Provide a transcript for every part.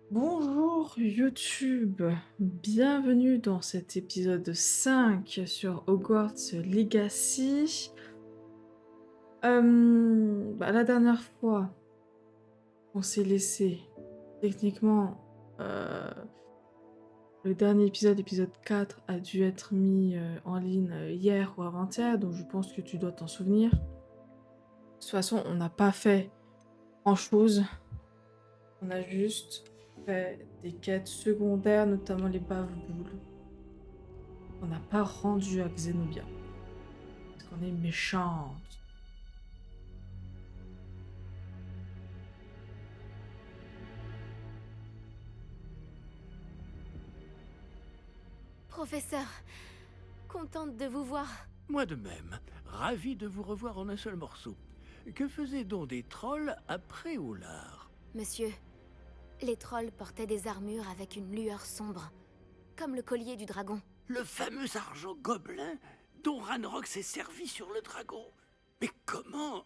Bonjour YouTube, bienvenue dans cet épisode 5 sur Hogwarts Legacy. La dernière fois, on s'est laissé, techniquement, le dernier épisode, épisode 4, a dû être mis en ligne hier ou avant-hier, donc je pense que tu dois t'en souvenir. De toute façon, on n'a pas fait grand-chose, on a juste fait des quêtes secondaires, notamment les bave-boules. On n'a pas rendu à Xenobia. Parce qu'on est méchante. Professeur, contente de vous voir. Moi de même, ravi de vous revoir en un seul morceau. Que faisaient donc des trolls après Oulard? Monsieur, les trolls portaient des armures avec une lueur sombre, comme le collier du dragon. Le fameux argent gobelin dont Ranrock s'est servi sur le dragon. Mais comment?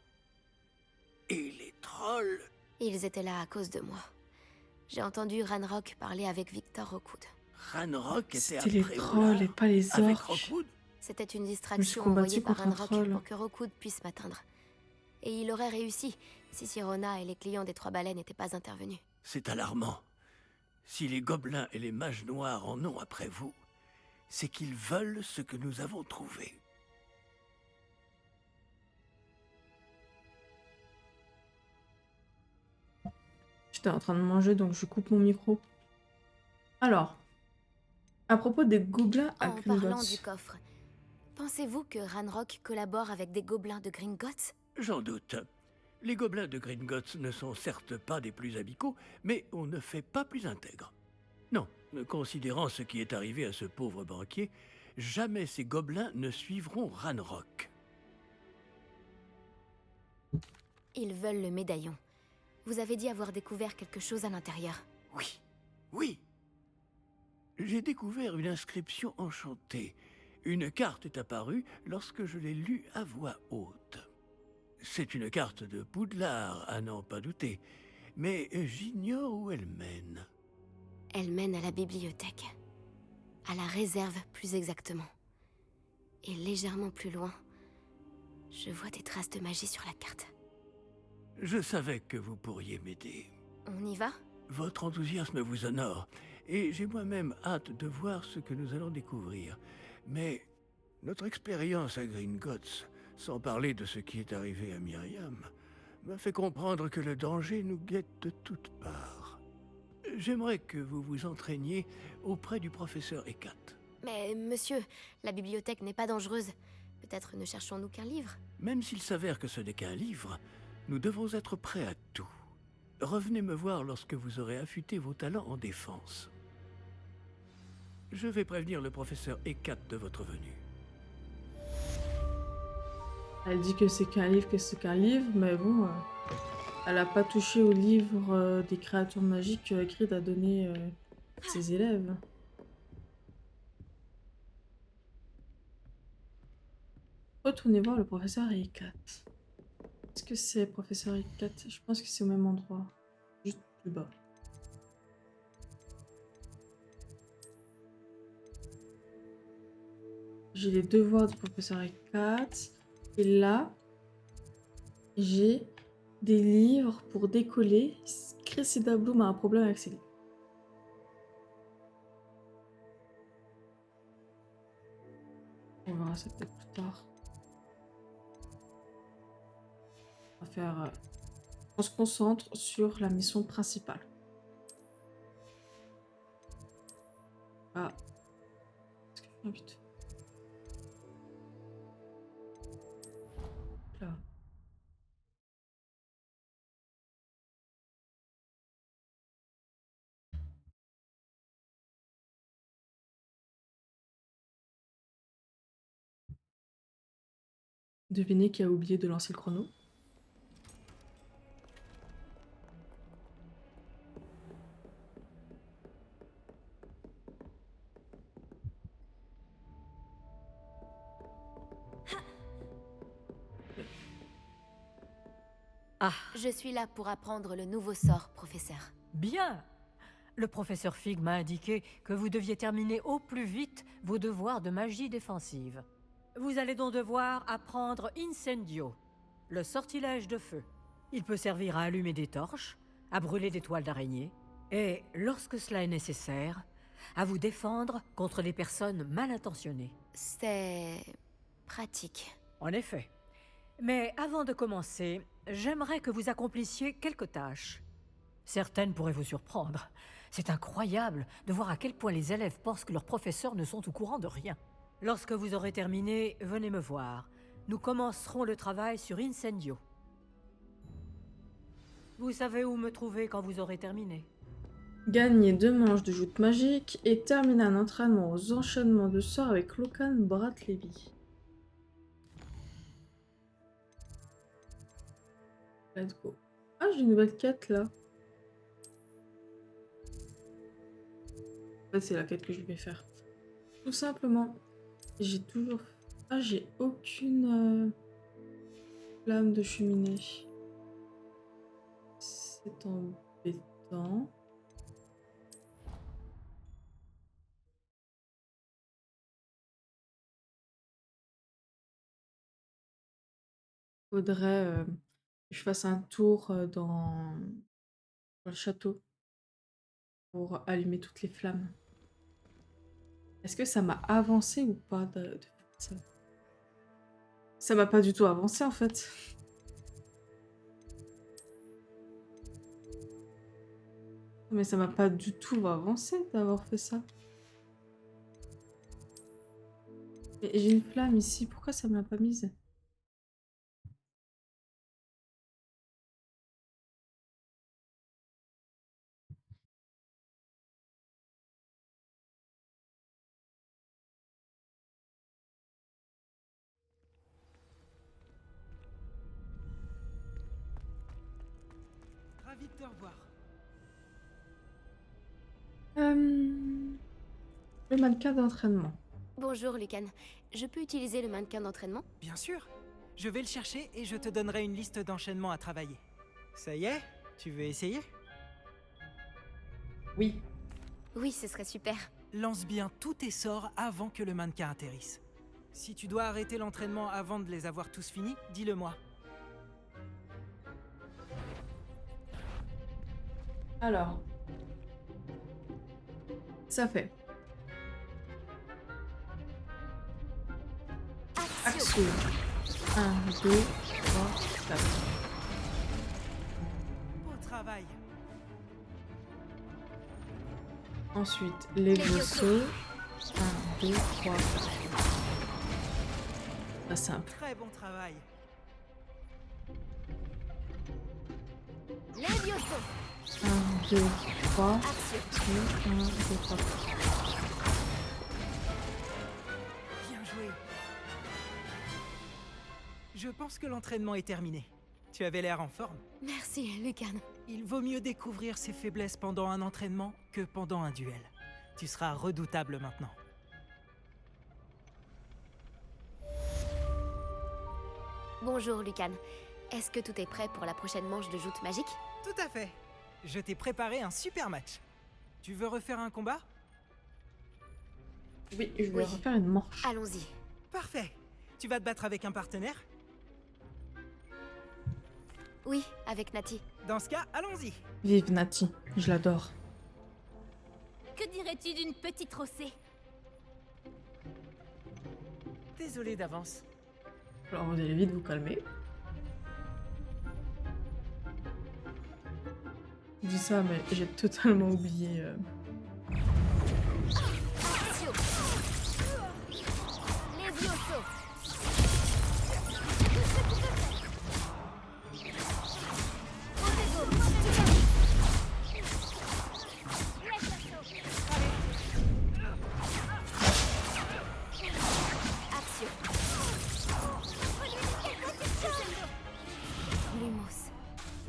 Et les trolls? Ils étaient là à cause de moi. J'ai entendu Ranrock parler avec Victor Rookwood. Ranrock était C'était les après trolls et Oulard? pas les Avec orques. Rockwood? C'était une Je me suis distraction combattue envoyée par contre un Ranrock troll. pour que Rookwood puisse m'atteindre. Et il aurait réussi si Sirona et les clients des Trois Balais n'étaient pas intervenus. C'est alarmant. Si les gobelins et les mages noirs en ont après vous, c'est qu'ils veulent ce que nous avons trouvé. J'étais en train de manger, donc je coupe mon micro. Alors, à propos des gobelins à En parlant Gringotts. du coffre, pensez-vous que Ranrock collabore avec des gobelins de Gringotts? J'en doute. Les gobelins de Gringotts ne sont certes pas des plus amicaux, mais on ne fait pas plus intègre. Non, considérant ce qui est arrivé à ce pauvre banquier, jamais ces gobelins ne suivront Ranrock. Ils veulent le médaillon. Vous avez dit avoir découvert quelque chose à l'intérieur. Oui, oui. J'ai découvert une inscription enchantée. Une carte est apparue lorsque je l'ai lue à voix haute. C'est une carte de Poudlard, à n'en pas douter, mais j'ignore où elle mène. Elle mène à la bibliothèque. À la réserve, plus exactement. Et légèrement plus loin, je vois des traces de magie sur la carte. Je savais que vous pourriez m'aider. On y va? Votre enthousiasme vous honore, et j'ai moi-même hâte de voir ce que nous allons découvrir. Mais notre expérience à Gringotts, sans parler de ce qui est arrivé à Myriam, m'a fait comprendre que le danger nous guette de toutes parts. J'aimerais que vous vous entraîniez auprès du professeur Ekat. Mais monsieur, la bibliothèque n'est pas dangereuse. Peut-être ne cherchons-nous qu'un livre? Même s'il s'avère que ce n'est qu'un livre, nous devons être prêts à tout. Revenez me voir lorsque vous aurez affûté vos talents en défense. Je vais prévenir le professeur Ekat de votre venue. Elle dit que c'est qu'un livre, mais bon, elle a pas touché au livre des créatures magiques que Hagrid a donné à ses élèves. Retournez voir le professeur Ekat. Est-ce que c'est professeur Ekat? Je pense que c'est au même endroit. Juste plus bas. J'ai les devoirs du professeur Ekat. Et là, j'ai des livres pour décoller. Cressida Bloom a un problème avec ses livres. On verra ça peut-être plus tard. On va faire... on se concentre sur la mission principale. Ah. Est-ce que je fais vite? Là. Devinez qui a oublié de lancer le chrono. Ah, Je suis là pour apprendre le nouveau sort, professeur. bien. Le professeur Fig m'a indiqué que vous deviez terminer au plus vite vos devoirs de magie défensive. Vous allez donc devoir apprendre Incendio, le sortilège de feu. Il peut servir à allumer des torches, à brûler des toiles d'araignée, et, lorsque cela est nécessaire, à vous défendre contre les personnes mal intentionnées. C'est... pratique. En effet. Mais avant de commencer, j'aimerais que vous accomplissiez quelques tâches. Certaines pourraient vous surprendre. C'est incroyable de voir à quel point les élèves pensent que leurs professeurs ne sont au courant de rien. Lorsque vous aurez terminé, venez me voir. Nous commencerons le travail sur Incendio. Vous savez où me trouver quand vous aurez terminé. Gagner 2 manches de joute magique et terminer un entraînement aux enchaînements de sorts avec Locan Bratlevy. Let's go. Ah, j'ai une nouvelle quête là. En fait, c'est la quête que je vais faire. Tout simplement. J'ai toujours... Ah, j'ai aucune flamme de cheminée. C'est embêtant. Faudrait que je fasse un tour dans le château pour allumer toutes les flammes. Est-ce que ça m'a avancé ou pas de faire ça? Ça m'a pas du tout avancé en fait. Mais ça m'a pas du tout avancé d'avoir fait ça. Mais j'ai une flamme ici, pourquoi ça me l'a pas mise? Ravi de te revoir. Le mannequin d'entraînement. Bonjour, Lucan. Je peux utiliser le mannequin d'entraînement? Bien sûr. Je vais le chercher et je te donnerai une liste d'enchaînements à travailler. Ça y est? Tu veux essayer? Oui. Oui, ce serait super. Lance bien tous tes sorts avant que le mannequin atterrisse. Si tu dois arrêter l'entraînement avant de les avoir tous finis, dis-le moi. Alors. Ça fait. Action. 1, 2, 3, 4. Beau travail. Ensuite, les bossos. 1, 2, 3, 4. Pas simple. Très bon travail. Levioso. 1, 2, 3. Action. 1, 2, 3, 4. Bien joué. Je pense que l'entraînement est terminé. Tu avais l'air en forme. Merci, Lucan. Il vaut mieux découvrir ses faiblesses pendant un entraînement que pendant un duel. Tu seras redoutable maintenant. Bonjour, Lucan. Est-ce que tout est prêt pour la prochaine manche de joute magique? Tout à fait. Je t'ai préparé un super match. Tu veux refaire un combat? Oui, je vais Oui. refaire une manche. Allons-y. Parfait. Tu vas te battre avec un partenaire? Oui, avec Nati. Dans ce cas, allons-y. Vive Nati, je l'adore. Que dirais-tu d'une petite rossée? Désolé d'avance. Alors vous allez vite vous calmer. Je dis ça, mais j'ai totalement oublié. Action. Levioso. Action. Lumos.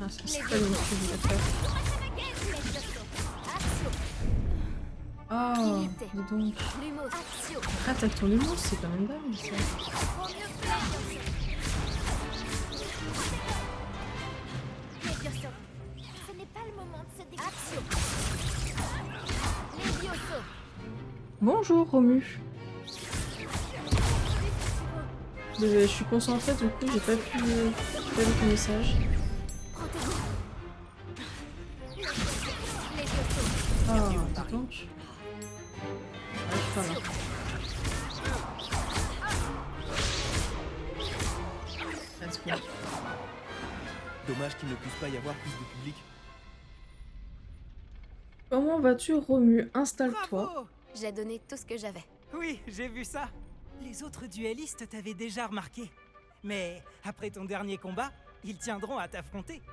Ah, c'est pas une chose que je voulais faire. Action. Oh, Unité. dis donc. Lumos. Action. Arrête avec ton humour, c'est quand même dingue ça. Ce n'est pas le moment de se dégager. Action. Bonjour Romu. Désolée, je suis concentrée, du coup j'ai pas vu ton message. Ah, déclenche. Ah, je suis pas là. Let's go. Dommage qu'il ne puisse pas y avoir plus de public. Comment vas-tu Romu? Installe-toi. Bravo! J'ai donné tout ce que j'avais. Oui, j'ai vu ça. Les autres duellistes t'avaient déjà remarqué. Mais après ton dernier combat, ils tiendront à t'affronter.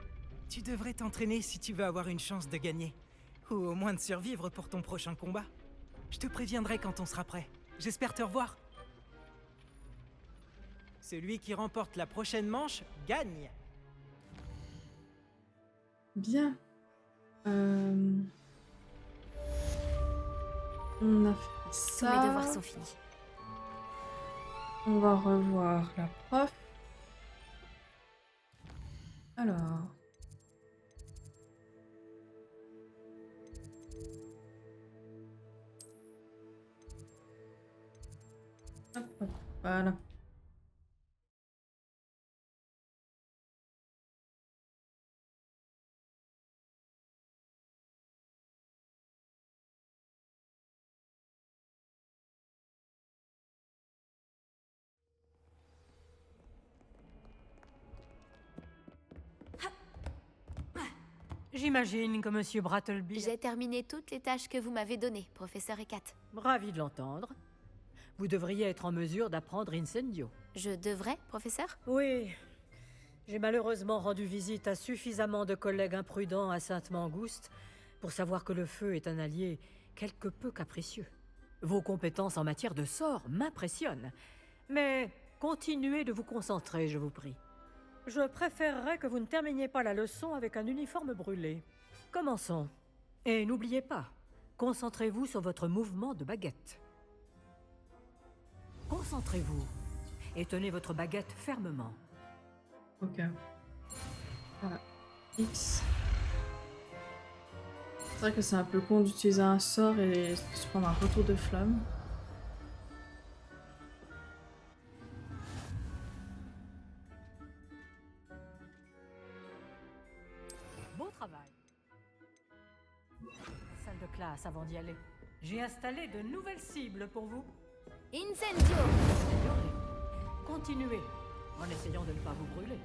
Tu devrais t'entraîner si tu veux avoir une chance de gagner. Ou au moins de survivre pour ton prochain combat. Je te préviendrai quand on sera prêt. J'espère te revoir. Celui qui remporte la prochaine manche gagne. Bien. On a fait Tous mes devoirs ça. sont finis. On va revoir la prof. Alors. Hop, hop, voilà. J'imagine que Monsieur Brattleby... J'ai terminé toutes les tâches que vous m'avez données, professeur Ekat. Ravi de l'entendre. Vous devriez être en mesure d'apprendre Incendio. Je devrais, professeur? Oui. J'ai malheureusement rendu visite à suffisamment de collègues imprudents à Sainte-Mangouste pour savoir que le feu est un allié quelque peu capricieux. Vos compétences en matière de sort m'impressionnent. Mais continuez de vous concentrer, je vous prie. Je préférerais que vous ne terminiez pas la leçon avec un uniforme brûlé. Commençons. Et n'oubliez pas, concentrez-vous sur votre mouvement de baguette. Concentrez-vous et tenez votre baguette fermement. Ok. Voilà. X. C'est vrai que c'est un peu con d'utiliser un sort et se prendre un retour de flamme. Bon travail. Salle de classe avant d'y aller. J'ai installé de nouvelles cibles pour vous. Incendio! Continuez en essayant de ne pas vous brûler.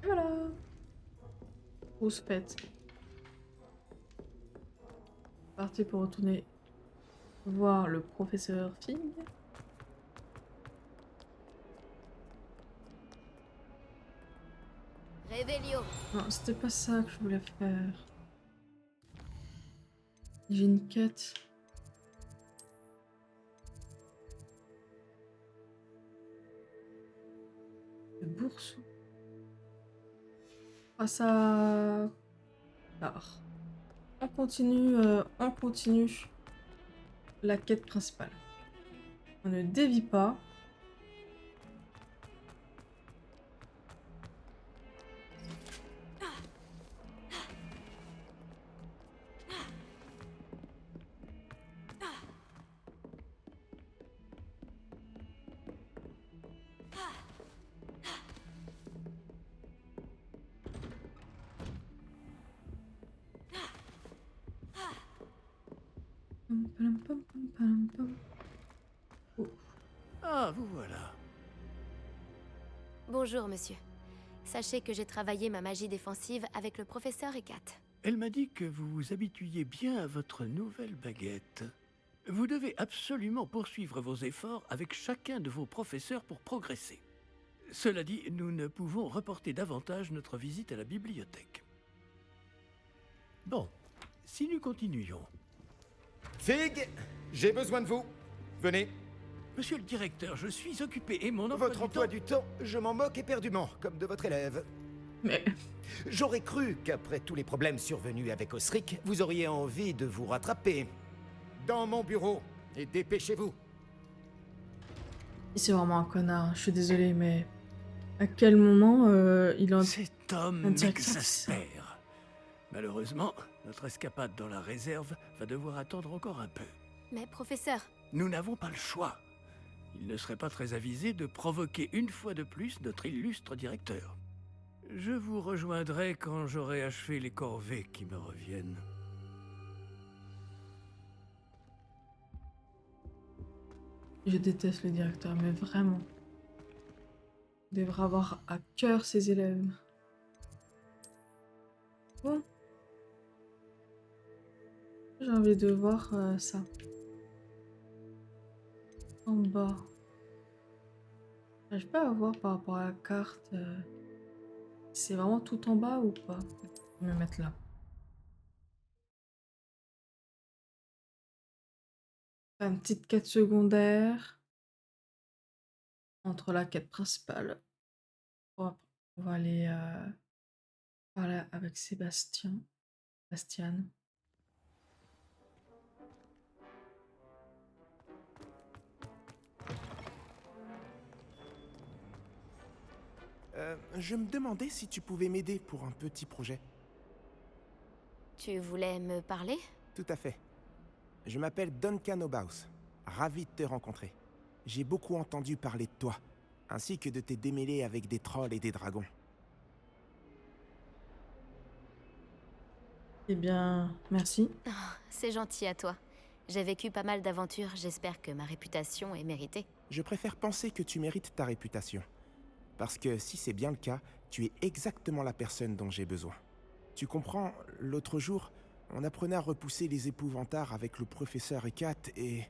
Et voilà. Grosse fête. Parti pour retourner voir le professeur Fig. Réveillon! Non, c'était pas ça que je voulais faire. J'ai une quête. Le Boursou. Ah ça... Alors. On continue la quête principale. On ne dévie pas. Oh. Ah, vous voilà. Bonjour, monsieur. Sachez que j'ai travaillé ma magie défensive avec le professeur Ekat. Elle m'a dit que vous vous habituiez bien à votre nouvelle baguette. Vous devez absolument poursuivre vos efforts avec chacun de vos professeurs pour progresser. Cela dit, nous ne pouvons reporter davantage notre visite à la bibliothèque. Bon, si nous continuions... Fig, j'ai besoin de vous. Venez. Monsieur le directeur, je suis occupé et mon emploi Votre du emploi temps... du temps, je m'en moque éperdument, comme de votre élève. Mais... J'aurais cru qu'après tous les problèmes survenus avec Osric, vous auriez envie de vous rattraper. Dans mon bureau, et dépêchez-vous. C'est vraiment un connard, je suis désolée, mais... À quel moment il en... Cet homme un directeur qui sort. m'exaspère. Malheureusement, notre escapade dans la réserve va devoir attendre encore un peu. Mais professeur, Nous n'avons pas le choix. Il ne serait pas très avisé de provoquer une fois de plus notre illustre directeur. Je vous rejoindrai quand j'aurai achevé les corvées qui me reviennent. Je déteste le directeur, mais vraiment. Il devrait avoir à cœur ses élèves. Bon. J'ai envie de voir ça. En bas. J'arrive pas à voir par rapport à la carte. C'est vraiment tout en bas ou pas? Je vais me mettre là. Une petite quête secondaire. Entre la quête principale. On va aller parler avec Sébastien. Bastian. Je me demandais si tu pouvais m'aider pour un petit projet. tu voulais me parler? Tout à fait. Je m'appelle Duncan Obaus. Ravi de te rencontrer. J'ai beaucoup entendu parler de toi, ainsi que de tes démêlés avec des trolls et des dragons. Eh bien, merci. Oh, c'est gentil à toi. J'ai vécu pas mal d'aventures, j'espère que ma réputation est méritée. Je préfère penser que tu mérites ta réputation. Parce que si c'est bien le cas, tu es exactement la personne dont j'ai besoin. Tu comprends, l'autre jour, on apprenait à repousser les épouvantards avec le professeur Ekat et...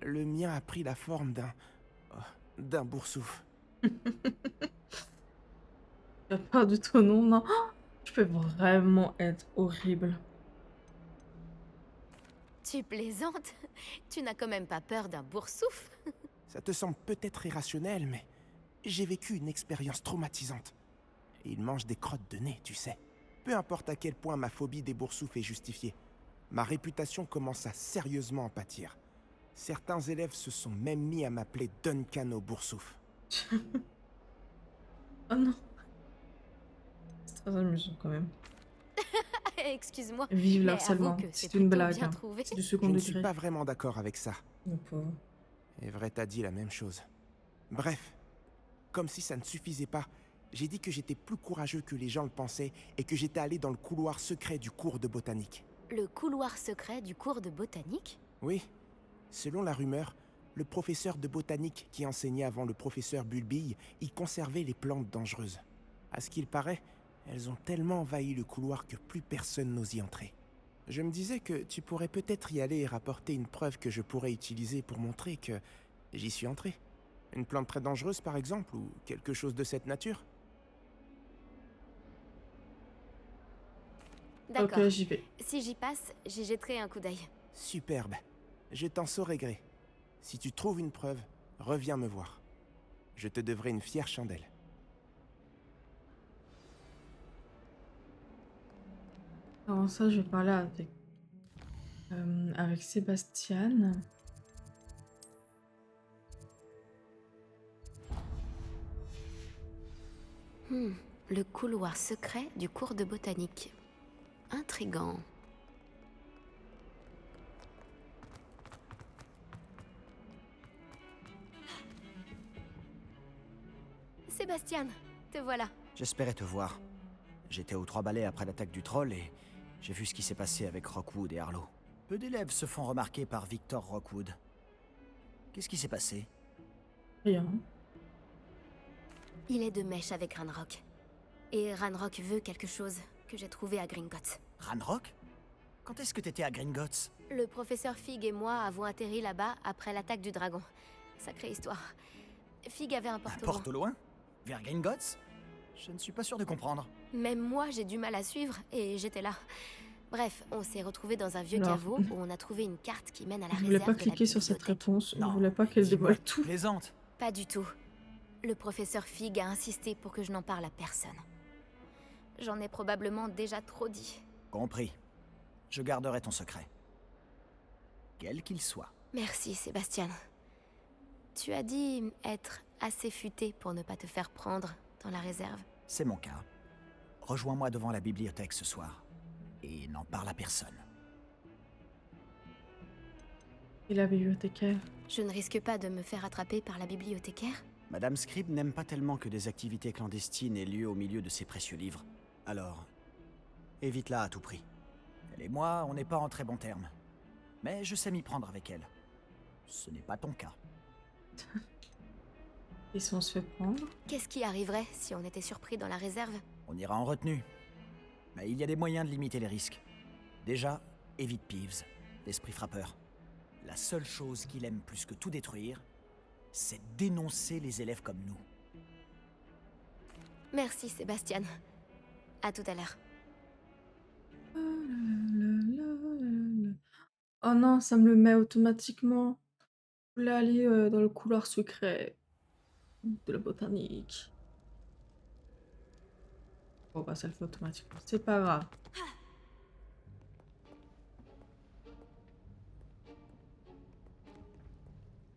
le mien a pris la forme d'un boursouf. T'as peur de ton nom, non? Je peux vraiment être horrible. Tu plaisantes? Tu n'as quand même pas peur d'un boursouf? Ça te semble peut-être irrationnel, mais j'ai vécu une expérience traumatisante. Et ils mangent des crottes de nez, tu sais. Peu importe à quel point ma phobie des boursoufs est justifiée, ma réputation commence à sérieusement en pâtir. Certains élèves se sont même mis à m'appeler Duncan au boursouf. Oh non. C'est très amusant quand même. Excuse-moi, Vive mais l'harcèlement. avoue que C'est c'est une plutôt blague. bien Hein. trouvé. C'est du Je second ne suis degré. pas vraiment d'accord avec ça. Mon pauvre. Everett t'a dit la même chose. Bref, comme si ça ne suffisait pas, j'ai dit que j'étais plus courageux que les gens le pensaient et que j'étais allé dans le couloir secret du cours de botanique. Le couloir secret du cours de botanique? Oui, selon la rumeur, le professeur de botanique qui enseignait avant le professeur Bulbille y conservait les plantes dangereuses. À ce qu'il paraît, elles ont tellement envahi le couloir que plus personne n'ose y entrer. Je me disais que tu pourrais peut-être y aller et rapporter une preuve que je pourrais utiliser pour montrer que j'y suis entré. Une plante très dangereuse par exemple, ou quelque chose de cette nature. D'accord. Ok, j'y vais. Si j'y passe, j'y jetterai un coup d'œil. Superbe. Je t'en saurai gré. Si tu trouves une preuve, reviens me voir. Je te devrai une fière chandelle. Avant ça, je vais parler avec Sébastien. Le couloir secret du cours de botanique. Intriguant. Sébastien, te voilà. J'espérais te voir. J'étais aux 3 balais après l'attaque du troll et j'ai vu ce qui s'est passé avec Rockwood et Harlow. Peu d'élèves se font remarquer par Victor Rockwood. Qu'est-ce qui s'est passé? Rien. Il est de mèche avec Ranrock. Et Ranrock veut quelque chose que j'ai trouvé à Gringotts. Ranrock? Quand est-ce que t'étais à Gringotts? Le professeur Fig et moi avons atterri là-bas après l'attaque du dragon. Sacrée histoire. Fig avait un Un porte-loin. porte au loin? Vers Gringotts? Je ne suis pas sûr de comprendre. Même moi, j'ai du mal à suivre et j'étais là. Bref, on s'est retrouvés dans un vieux Alors, caveau où on a trouvé une carte qui mène à la Je voulais réserve pas de la cliquer sur cette bibliothèque. réponse. Je Non, voulais pas qu'elle dis-moi, dévoile tu tout. plaisantes. Pas du tout. Le professeur Fig a insisté pour que je n'en parle à personne. J'en ai probablement déjà trop dit. Compris. Je garderai ton secret. Quel qu'il soit. Merci, Sébastien. Tu as dit être assez futé pour ne pas te faire prendre, dans la réserve. C'est mon cas. Rejoins-moi devant la bibliothèque ce soir. Et n'en parle à personne. Et la bibliothécaire? Je ne risque pas de me faire attraper par la bibliothécaire? Madame Scribe n'aime pas tellement que des activités clandestines aient lieu au milieu de ses précieux livres. Alors, évite-la à tout prix. Elle et moi, on n'est pas en très bons termes. Mais je sais m'y prendre avec elle. Ce n'est pas ton cas. Et si on se fait prendre? Qu'est-ce qui arriverait si on était surpris dans la réserve? On ira en retenue. Mais il y a des moyens de limiter les risques. Déjà, évite Peeves, l'esprit frappeur. La seule chose qu'il aime plus que tout détruire, c'est dénoncer les élèves comme nous. Merci, Sébastien. À tout à l'heure. Oh non, ça me le met automatiquement. Je voulais aller dans le couloir secret de la botanique. Bon bah ça le fait automatiquement, c'est pas grave.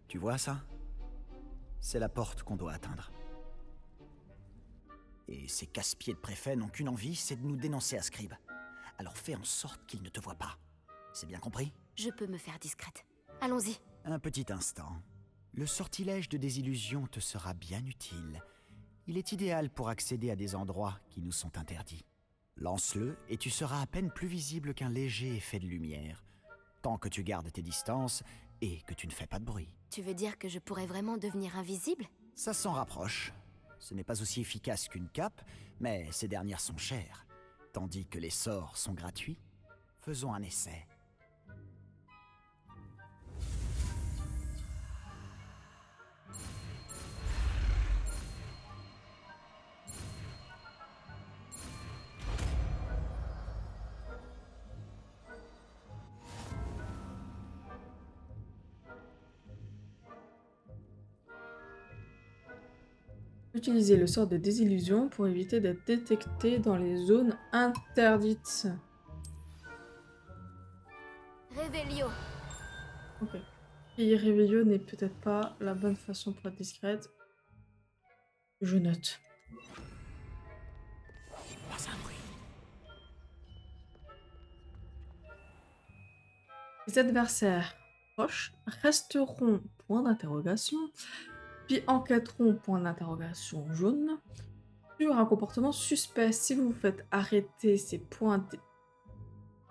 Tu vois ça? C'est la porte qu'on doit atteindre. Et ces casse-pieds de préfets n'ont qu'une envie, c'est de nous dénoncer à Scribe. Alors fais en sorte qu'ils ne te voient pas. C'est bien compris? Je peux me faire discrète. Allons-y. Un petit instant. Le sortilège de désillusion te sera bien utile. Il est idéal pour accéder à des endroits qui nous sont interdits. Lance-le et tu seras à peine plus visible qu'un léger effet de lumière. Tant que tu gardes tes distances et que tu ne fais pas de bruit. Tu veux dire que je pourrais vraiment devenir invisible? Ça s'en rapproche. Ce n'est pas aussi efficace qu'une cape, mais ces dernières sont chères. Tandis que les sorts sont gratuits. Faisons un essai. Utilisez le sort de désillusion pour éviter d'être détecté dans les zones interdites. Réveillon. Ok. Et Réveillon n'est peut-être pas la bonne façon pour être discrète. Je note. Pas un bruit. Les adversaires proches resteront point d'interrogation, puis enquêteront point d'interrogation jaune sur un comportement suspect. Si vous vous faites arrêter ces points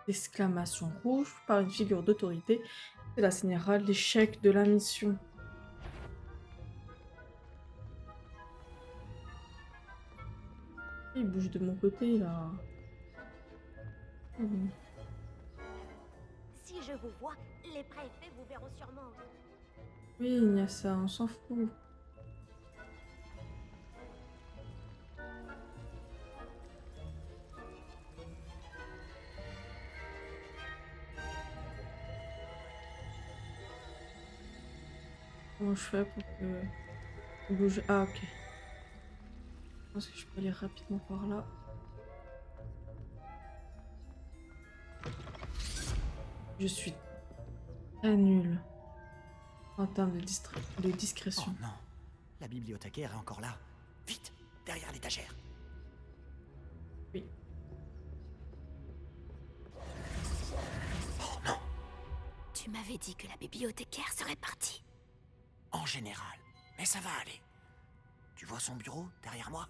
d'exclamation rouge par une figure d'autorité, cela signalera l'échec de la mission. Il bouge de mon côté là. Mmh. Si je vous vois, les préfets vous verront sûrement. Oui, il y a ça, on s'en fout. Comment je fais pour que il bouge? Ah ok. Je pense que je peux aller rapidement par là. Je suis très nulle en termes de discrétion. Oh non, la bibliothécaire est encore là. Vite, derrière l'étagère. Oui. Oh non, Tu m'avais dit que la bibliothécaire serait partie. en général. Mais ça va aller. Tu vois son bureau derrière moi?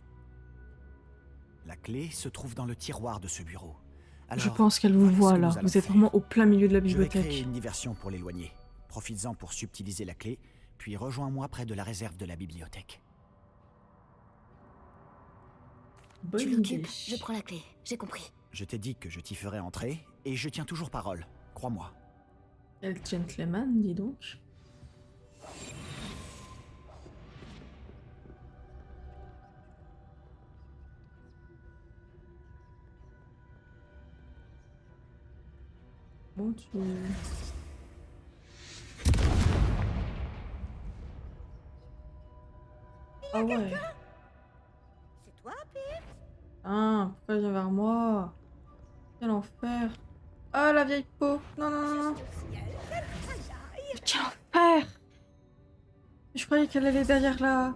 La clé se trouve dans le tiroir de ce bureau. Alors, Je pense qu'elle vous voilà ce voit que là. nous allons Vous êtes faire. vraiment au plein milieu de la Je vais créer bibliothèque. une diversion pour l'éloigner. Profites-en pour subtiliser la clé, puis rejoins-moi près de la réserve de la bibliothèque. Bonne Tu idée. l'occupes, je prends la clé. J'ai compris. Je t'ai dit que je t'y ferai entrer, et je tiens toujours parole. Crois-moi. Quel gentleman, dis donc. Bon, tu... Ah ouais. C'est toi, Pete? Ah, pourquoi il vient vers moi? Quel enfer. Ah, la vieille peau. Non, non, non, non. Mais quel enfer. Je croyais qu'elle allait derrière là.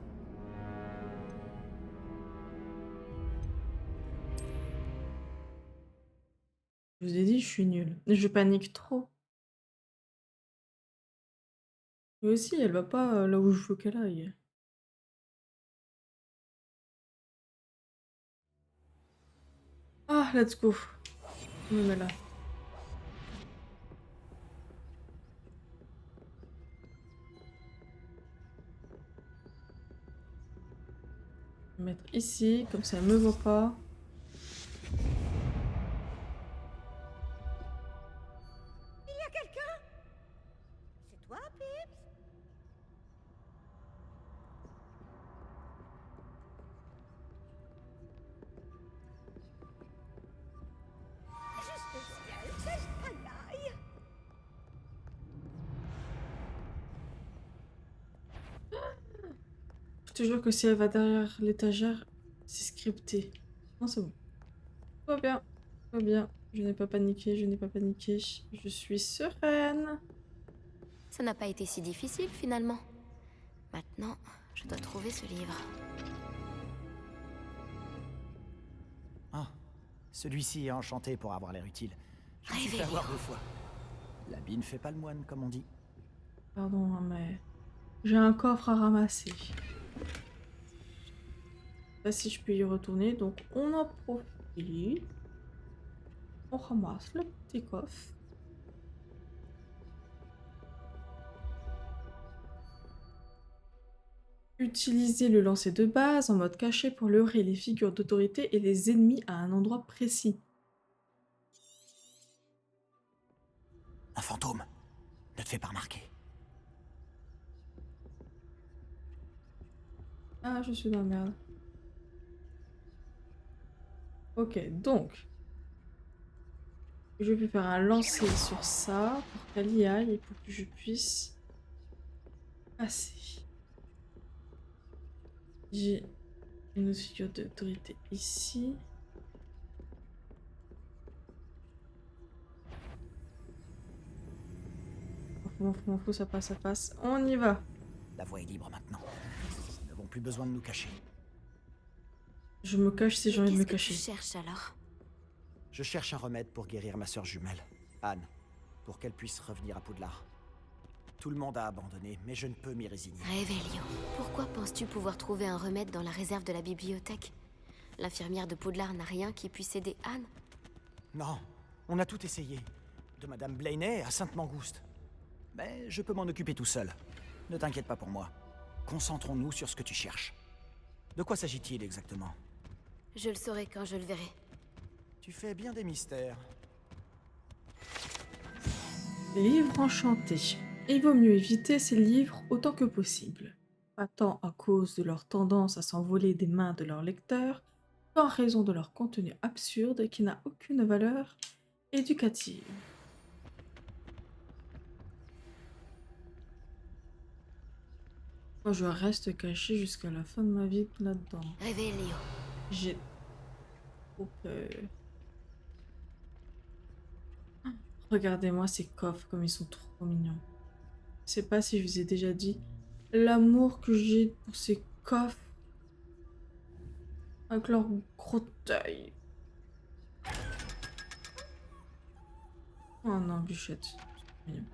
Je vous ai dit, je suis nulle. Je panique trop. Mais aussi, elle va pas là où je veux qu'elle aille. Ah, let's go. Je me mets là. Je vais mettre ici, comme ça elle me voit pas. Il y a quelqu'un? C'est toi, Pips? Juste ciel, sèche ta laille. Je te jure que si elle va derrière l'étagère, c'est scripté. Non, c'est bon. Tout va bien. Tout va bien. Je n'ai pas paniqué, je n'ai pas paniqué. Je suis sereine. Ça n'a pas été si difficile finalement. Maintenant, je dois trouver ce livre. Ah, celui-ci est enchanté pour avoir l'air utile. Je me suis fait Réveillons. avoir 2 fois. L'habit ne fait pas le moine, comme on dit. Pardon, hein, mais j'ai un coffre à ramasser. Je sais pas si je peux y retourner, donc on en profite. On ramasse le petit coffre. Utilisez le lancer de base en mode caché pour leurrer les figures d'autorité et les ennemis à un endroit précis. Un fantôme. Ne te fais pas remarquer. Ah, je suis dans la merde. Ok, donc je vais faire un lancer sur ça pour qu'elle y aille et pour que je puisse passer. J'ai une autre figure d'autorité ici. M'en fout, ça passe, ça passe. On y va. La voie est libre maintenant. Nous n'avons plus besoin de nous cacher. Je me cache si j'ai envie de me Qu'est-ce que cacher. tu cherches alors? Je cherche un remède pour guérir ma sœur jumelle, Anne, pour qu'elle puisse revenir à Poudlard. Tout le monde a abandonné, mais je ne peux m'y résigner. Révélio. Pourquoi penses-tu pouvoir trouver un remède dans la réserve de la bibliothèque? L'infirmière de Poudlard n'a rien qui puisse aider Anne? Non, on a tout essayé. De Madame Blaney à Sainte-Mangouste. Mais je peux m'en occuper tout seul. Ne t'inquiète pas pour moi. Concentrons-nous sur ce que tu cherches. De quoi s'agit-il exactement? Je le saurai quand je le verrai. Tu fais bien des mystères. Livre enchanté. Il vaut mieux éviter ces livres autant que possible. Pas tant à cause de leur tendance à s'envoler des mains de leurs lecteurs, qu'en raison de leur contenu absurde qui n'a aucune valeur éducative. Moi, je reste caché jusqu'à la fin de ma vie là-dedans. Révélio. J'ai trop peur. Regardez-moi ces coffres comme ils sont trop mignons. Je sais pas si je vous ai déjà dit l'amour que j'ai pour ces coffres avec leur gros taille. Oh non, Bûchette. C'est mignon.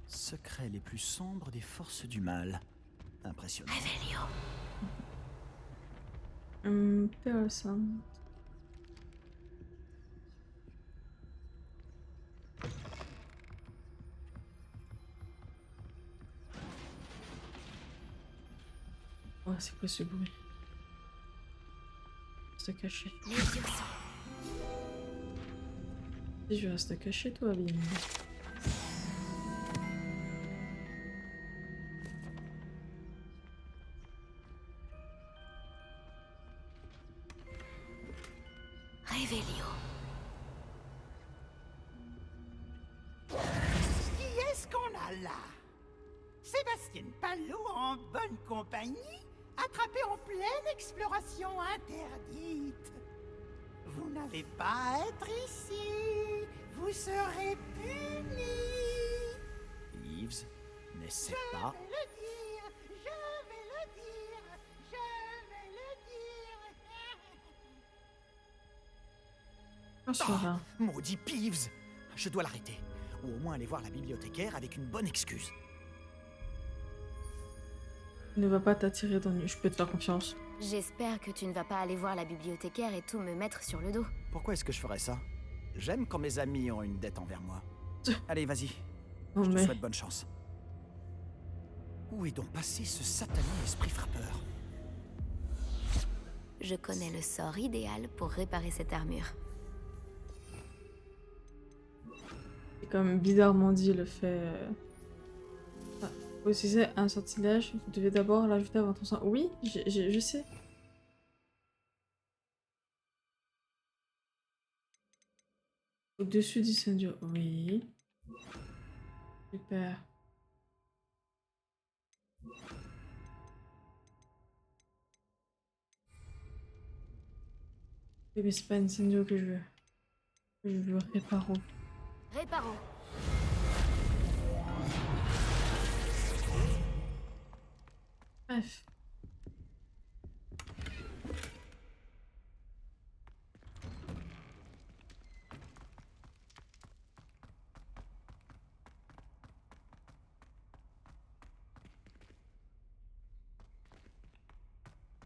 Secrets les plus sombres des forces du mal. Impressionnant. Révélio. Intéressant. Oh, c'est quoi ce bruit? Reste caché. Les dieux sont... Si je reste caché, toi, Bim. Révélio. Qui est-ce qu'on a là? Sébastien Palot en bonne compagnie, attrapé en pleine exploration interdite. Vous n'avez pas à être ici. Vous serez punis. Yves, n'essaie pas. Je vais le dire, je vais le dire, je vais le dire. J'en suis là. Maudit Peeves! Je dois l'arrêter. Ou au moins aller voir la bibliothécaire avec une bonne excuse. Ne va pas t'attirer d'ennui, je peux te faire confiance. J'espère que tu ne vas pas aller voir la bibliothécaire et tout me mettre sur le dos. Pourquoi est-ce que je ferais ça? J'aime quand mes amis ont une dette envers moi. Allez, vas-y. Non Je te mais... souhaite bonne chance. Où est donc passé ce satané esprit frappeur? Je connais le sort idéal pour réparer cette armure. C'est quand même bizarrement dit le fait... Ah, faut utiliser un sortilège, vous devez d'abord l'ajouter à votre sang. Oui, je sais. Au-dessus d'Incendio, oui. Super. Oui, mais c'est pas Incendio que je veux. Je veux Réparo. Réparo. Bref.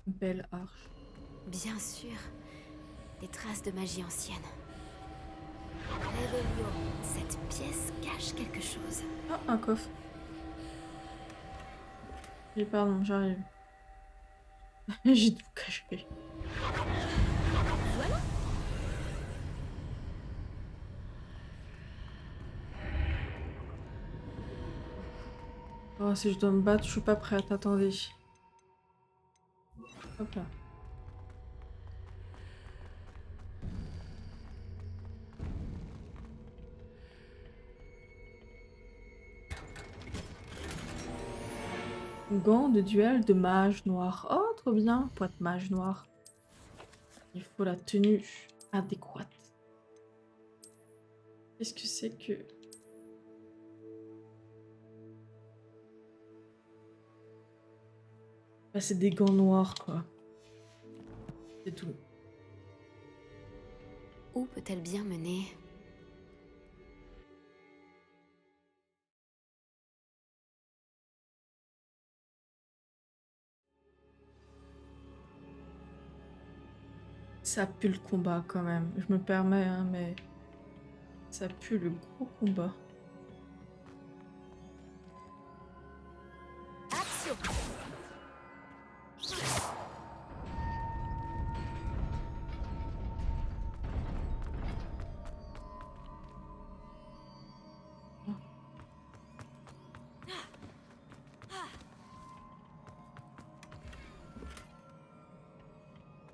Belle arche. Bien sûr. Des traces de magie ancienne. Revelio, cette pièce cache quelque chose. Ah, un coffre. Oui, pardon, j'arrive. J'ai tout caché. Voilà. Oh, si je dois me battre, je suis pas prête, attendez. Hop là. Gants de duel de mage noir. Oh, trop bien. Pointe mage noir. Il faut la tenue adéquate. Qu'est-ce que c'est que... Bah, c'est des gants noirs, quoi. C'est tout. Où peut-elle bien mener? Ça pue le combat quand même. Je me permets, hein, mais ça pue le gros combat. Action.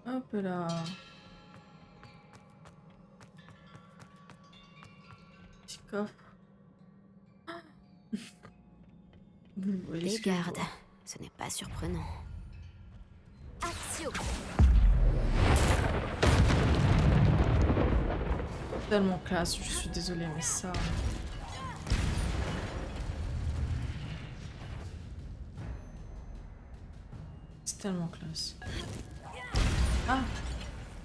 Hop là. Petit coffre. Vous voyez Des ce que je gardes. vois. Ce n'est pas surprenant. Action. Tellement classe, je suis désolée, mais ça... C'est tellement classe. Ah!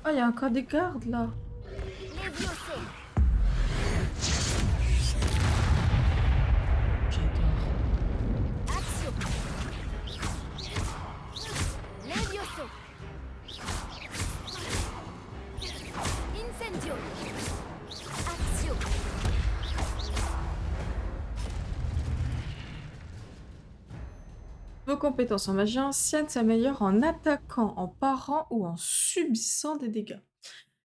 Oh, il y a encore des gardes, là! J'adore. Action. Levioso. Incendio. Action. Vos compétences en magie ancienne s'améliorent en attaquant, en parant ou en subissant des dégâts.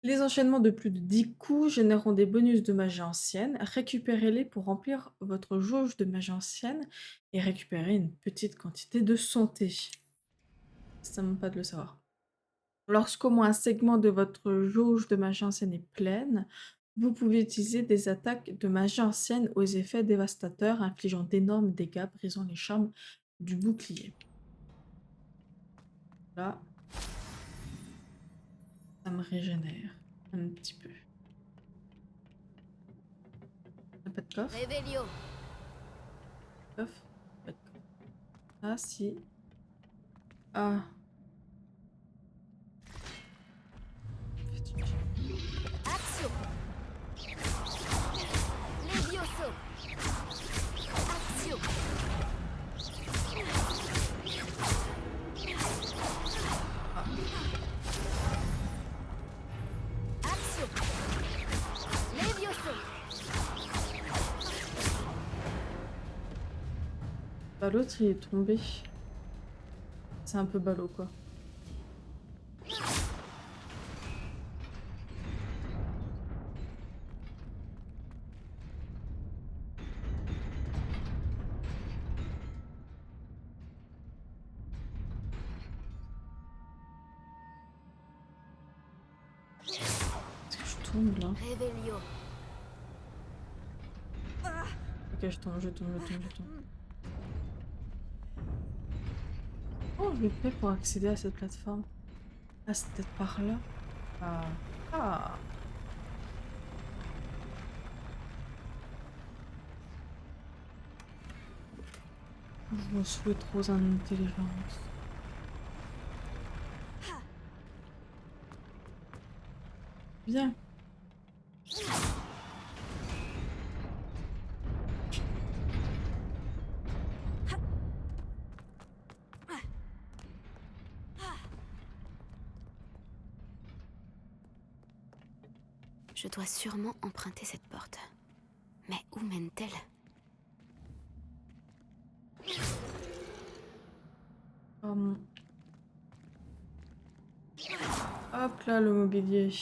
Les enchaînements de plus de 10 coups généreront des bonus de magie ancienne. Récupérez-les pour remplir votre jauge de magie ancienne et récupérer une petite quantité de santé. Ça ne pas de le savoir. Lorsqu'au moins un segment de votre jauge de magie ancienne est pleine, vous pouvez utiliser des attaques de magie ancienne aux effets dévastateurs, infligeant d'énormes dégâts, brisant les charmes du bouclier. Là, ça me régénère un petit peu. Y'a pas de coffre? Revelio. Coffre? Ah si. Ah. Action. Levioso. Action. Action. Levioso. Bah, l'autre il est tombé. C'est un peu ballot quoi. Est-ce que je tombe là? Revelio. Ok, je tombe, je tombe, je tombe, je tombe. Comment je fais pour accéder à cette plateforme? Ah, c'est peut-être par là. Ah. Ah. Je me souhaite trop en intelligence. Bien. Je dois sûrement emprunter cette porte. Mais où mène-t-elle? Hop là, le mobilier.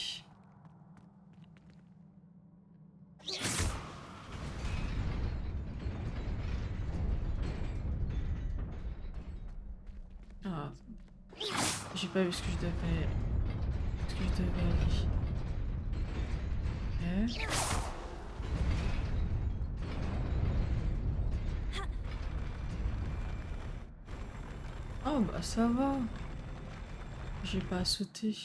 Ah, j'ai pas vu ce que je devais. Ce que je devais aller. Ok. Oh bah ça va. J'ai pas à sauter.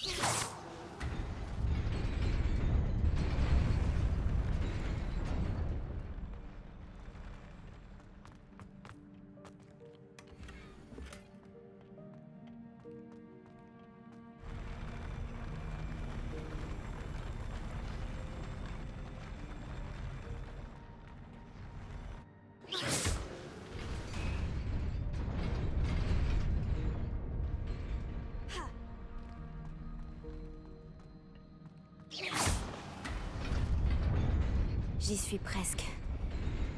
J'y suis presque.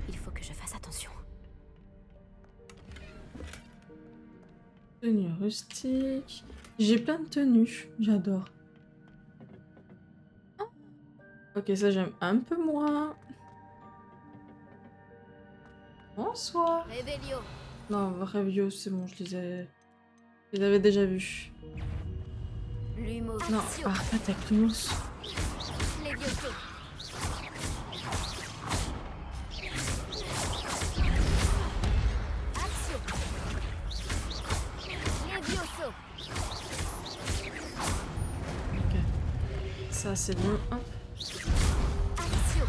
Il faut que je fasse attention. Tenue rustique. J'ai plein de tenues. J'adore. Ah. Ok, ça j'aime un peu moins. Bonsoir. Revelio. Non, Revio, c'est bon, je les avais déjà vus. Lumo. Non, Action. arrête avec Lumos. Levioso. Action. Levioso. Ok. Ça c'est bon. Hop. Action.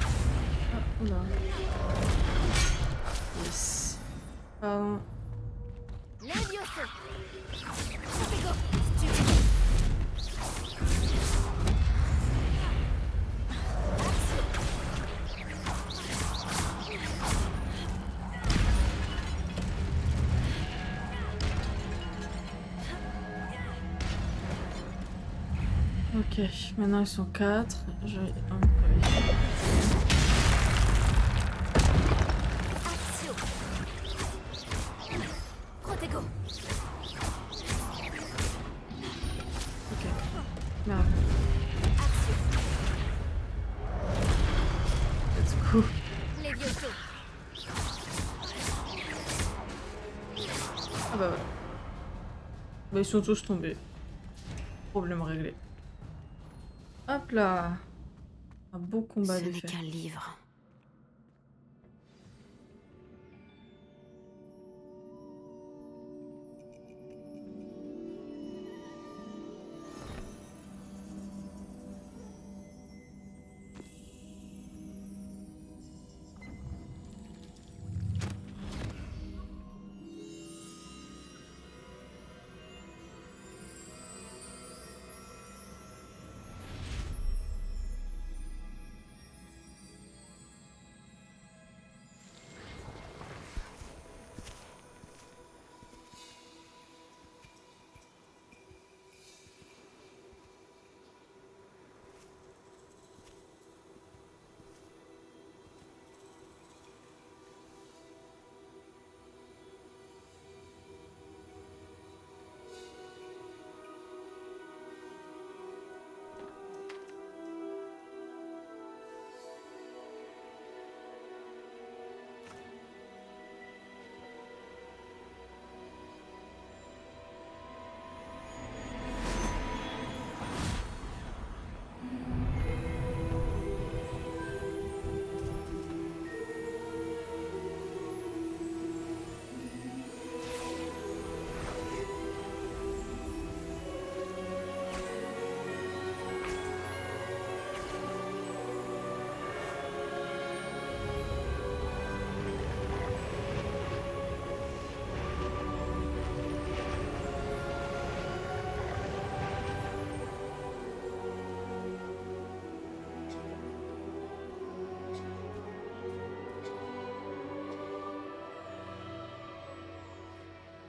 Ah, oula. Yes. Pardon. Levioso. Protego. Stupide. Ok, maintenant ils sont 4. Je vais un peu. Action. Protego. Ok. Merde. Action. Let's go. Levioso. Ah bah ouais. Bah ils sont tous tombés. Problème réglé. Hop là. Un beau combat Ce de n'est fait. qu'un livre.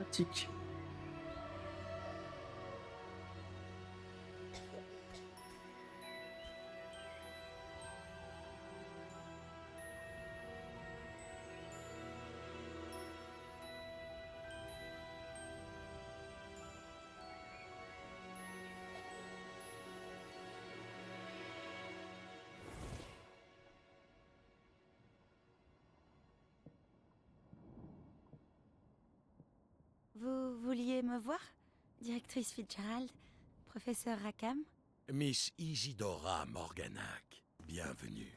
pratique. Vous vouliez me voir? Directrice Fitzgerald, professeur Rackham? Miss Isidora Morganac, bienvenue.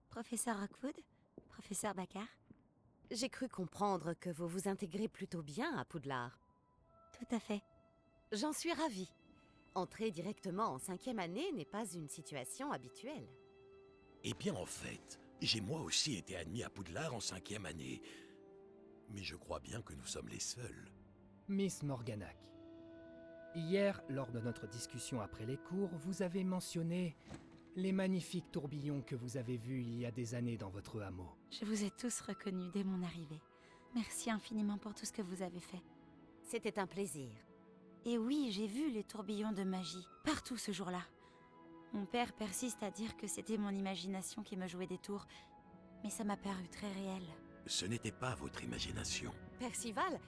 Professeur Rockwood? Professeur Baccar? J'ai cru comprendre que vous vous intégrez plutôt bien à Poudlard. Tout à fait. J'en suis ravie. Entrer directement en 5e année n'est pas une situation habituelle. Eh bien, en fait, j'ai moi aussi été admis à Poudlard en 5e année. Mais je crois bien que nous sommes les seuls. Miss Morganac, hier, lors de notre discussion après les cours, vous avez mentionné les magnifiques tourbillons que vous avez vus il y a des années dans votre hameau. Je vous ai tous reconnus dès mon arrivée. Merci infiniment pour tout ce que vous avez fait. C'était un plaisir. Et oui, j'ai vu les tourbillons de magie, partout ce jour-là. Mon père persiste à dire que c'était mon imagination qui me jouait des tours, mais ça m'a paru très réel. Ce n'était pas votre imagination. Percival,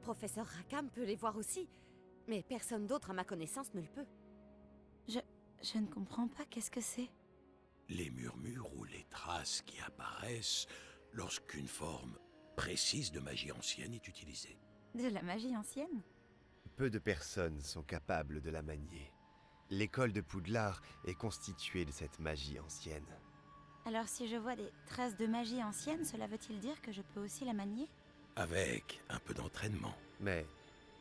professeur Rackham peut les voir aussi, mais personne d'autre à ma connaissance ne le peut. Je ne comprends pas, qu'est-ce que c'est? Les murmures ou les traces qui apparaissent lorsqu'une forme précise de magie ancienne est utilisée. De la magie ancienne? Peu de personnes sont capables de la manier. L'école de Poudlard est constituée de cette magie ancienne. Alors si je vois des traces de magie ancienne, cela veut-il dire que je peux aussi la manier? Avec un peu d'entraînement. Mais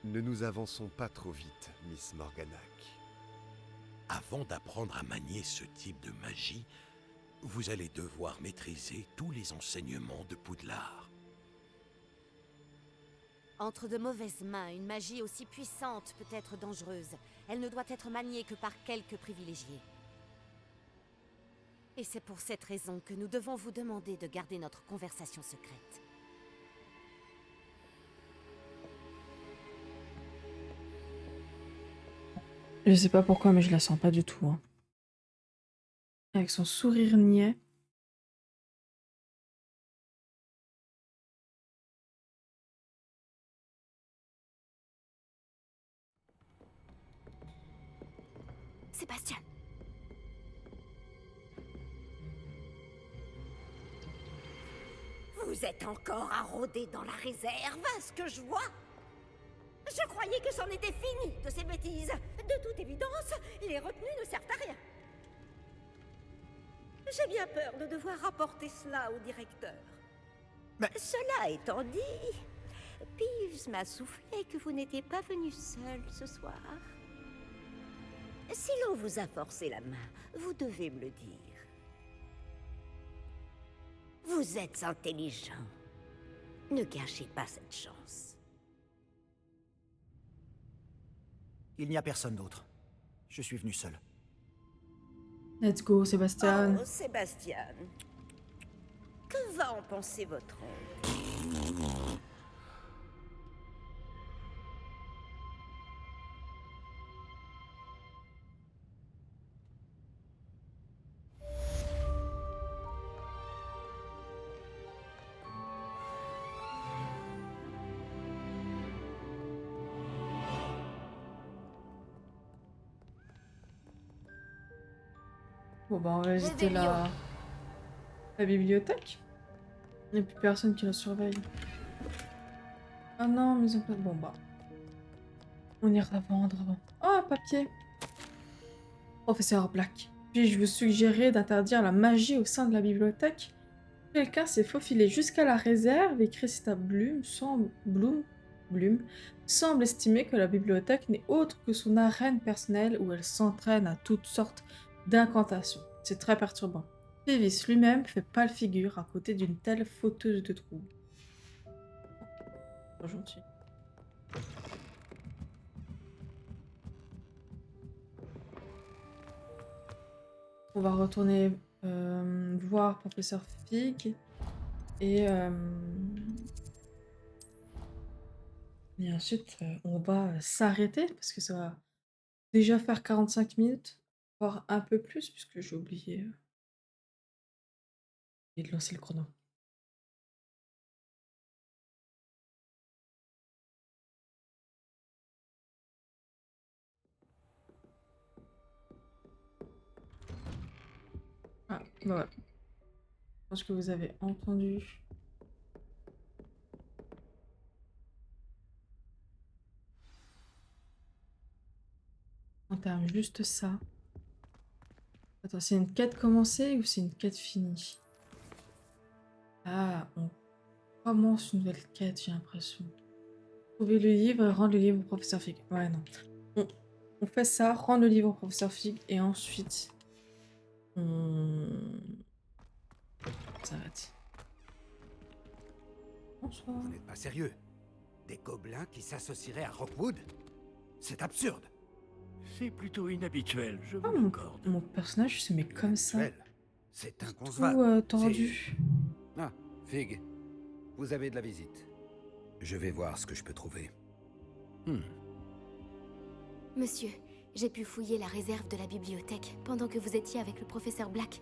ne nous avançons pas trop vite, Miss Morganac. Avant d'apprendre à manier ce type de magie, vous allez devoir maîtriser tous les enseignements de Poudlard. Entre de mauvaises mains, une magie aussi puissante peut être dangereuse. Elle ne doit être maniée que par quelques privilégiés. Et c'est pour cette raison que nous devons vous demander de garder notre conversation secrète. Je sais pas pourquoi, mais je la sens pas du tout, hein. Avec son sourire niais. Sébastien! Vous êtes encore à rôder dans la réserve, à ce que je vois? Je croyais que c'en était fini de ces bêtises. De toute évidence, les retenues ne servent à rien. J'ai bien peur de devoir rapporter cela au directeur. Mais... Cela étant dit, Peeves m'a soufflé que vous n'étiez pas venu seul ce soir. Si l'on vous a forcé la main, vous devez me le dire. Vous êtes intelligent. Ne gâchez pas cette chance. Il n'y a personne d'autre. Je suis venu seul. Let's go, Sébastien. Oh, Sébastien. Que va en penser votre oncle? Bon bah on va visiter la bibliothèque. Il n'y a plus personne qui la surveille. Ah non, mise en place. Bon bah. On ira vendre. Oh, un papier. Professeur Black. Puis-je vous suggérer d'interdire la magie au sein de la bibliothèque? Quelqu'un s'est faufilé jusqu'à la réserve et Christa Bloom semble estimer que la bibliothèque n'est autre que son arène personnelle où elle s'entraîne à toutes sortes d'incantations. C'est très perturbant. Peeves lui-même fait pâle figure à côté d'une telle fauteuse de troubles. Pas gentil. On va retourner voir Professeur Fig et Et ensuite, on va s'arrêter parce que ça va déjà faire 45 minutes, voire un peu plus, puisque j'ai oublié de lancer le chrono. Ah, bah voilà. Je pense que vous avez entendu. On termine juste ça. Attends, c'est une quête commencée ou c'est une quête finie? Ah, on commence une nouvelle quête, j'ai l'impression. Trouver le livre et rendre le livre au professeur Fig. Ouais, non. On, on fait ça, rendre le livre au professeur Fig et ensuite on s'arrête. Bonsoir. Vous n'êtes pas sérieux? Des gobelins qui s'associeraient à Rockwood? C'est absurde. C'est plutôt inhabituel, je Ah, vous l'accorde. mon personnage se met comme ça. C'est Tout inconcevable. tordu. Ah, Fig, vous avez de la visite. Je vais voir ce que je peux trouver. Monsieur, j'ai pu fouiller la réserve de la bibliothèque pendant que vous étiez avec le professeur Black.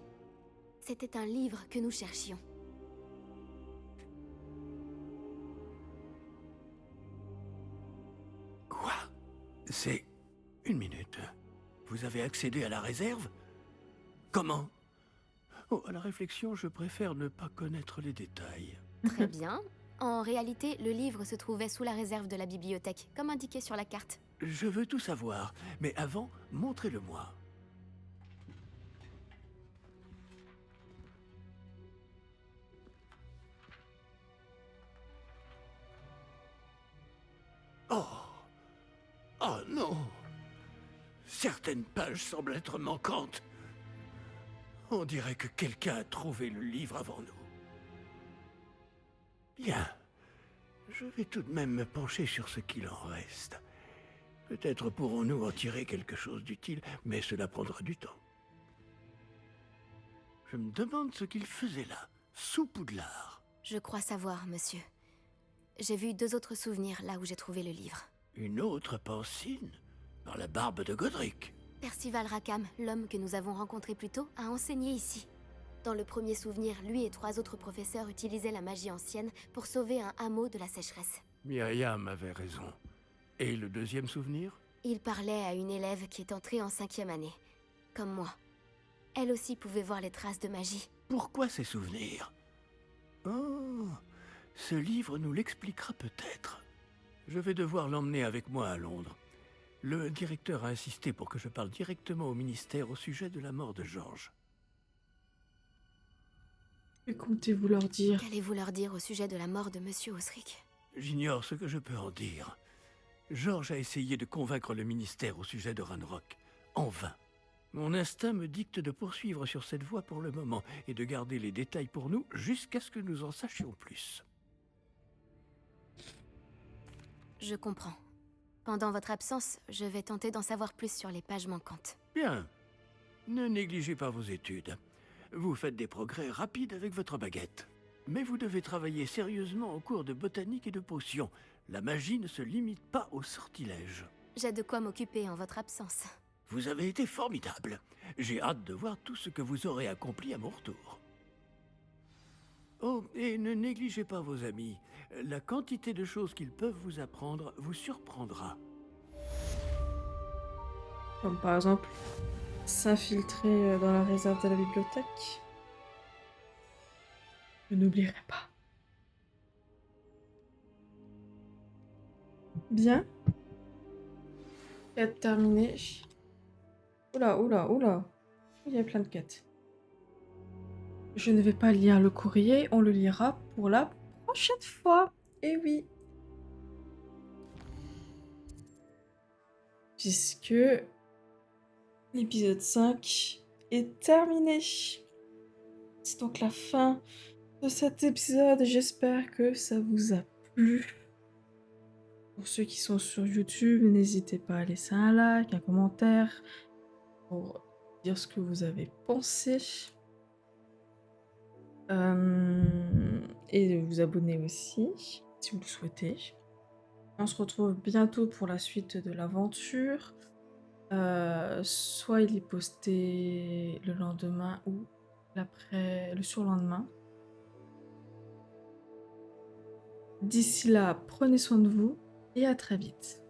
C'était un livre que nous cherchions. Quoi? C'est... Une minute. Vous avez accédé à la réserve? Comment? Oh, à la réflexion, je préfère ne pas connaître les détails. Très bien. En réalité, le livre se trouvait sous la réserve de la bibliothèque, comme indiqué sur la carte. Je veux tout savoir, mais avant, montrez-le-moi. Oh! Oh non! Certaines pages semblent être manquantes. On dirait que quelqu'un a trouvé le livre avant nous. Bien. Je vais tout de même me pencher sur ce qu'il en reste. Peut-être pourrons-nous en tirer quelque chose d'utile, mais cela prendra du temps. Je me demande ce qu'il faisait là, sous Poudlard. Je crois savoir, monsieur. J'ai vu 2 autres souvenirs là où j'ai trouvé le livre. Une autre Pancine? Par la barbe de Godric. Percival Rackham, l'homme que nous avons rencontré plus tôt, a enseigné ici. Dans le premier souvenir, lui et 3 autres professeurs utilisaient la magie ancienne pour sauver un hameau de la sécheresse. Myriam avait raison. Et le deuxième souvenir? Il parlait à une élève qui est entrée en 5e année, comme moi. Elle aussi pouvait voir les traces de magie. Pourquoi ces souvenirs? Oh, ce livre nous l'expliquera peut-être. Je vais devoir l'emmener avec moi à Londres. Le directeur a insisté pour que je parle directement au ministère au sujet de la mort de Georges. Que comptez-vous leur dire? Qu'allez-vous leur dire au sujet de la mort de Monsieur Osric? J'ignore ce que je peux en dire. Georges a essayé de convaincre le ministère au sujet de Ranrock. En vain. Mon instinct me dicte de poursuivre sur cette voie pour le moment et de garder les détails pour nous jusqu'à ce que nous en sachions plus. Je comprends. Pendant votre absence, je vais tenter d'en savoir plus sur les pages manquantes. Bien. Ne négligez pas vos études. Vous faites des progrès rapides avec votre baguette. Mais vous devez travailler sérieusement au cours de botanique et de potions. La magie ne se limite pas au sortilège. J'ai de quoi m'occuper en votre absence. Vous avez été formidable. J'ai hâte de voir tout ce que vous aurez accompli à mon retour. Oh, et ne négligez pas vos amis. La quantité de choses qu'ils peuvent vous apprendre vous surprendra. Comme par exemple, s'infiltrer dans la réserve de la bibliothèque. Je n'oublierai pas. Bien. Quête terminée. Oula, oula, oula. Il y a plein de quêtes. Je ne vais pas lire le courrier, on le lira pour la prochaine fois. Eh oui. Puisque l'épisode 5 est terminé. C'est donc la fin de cet épisode. J'espère que ça vous a plu. Pour ceux qui sont sur YouTube, n'hésitez pas à laisser un like, un commentaire pour dire ce que vous avez pensé. Et de vous abonner aussi, si vous le souhaitez. On se retrouve bientôt pour la suite de l'aventure. Soit il est posté le lendemain ou le surlendemain. D'ici là, prenez soin de vous et à très vite.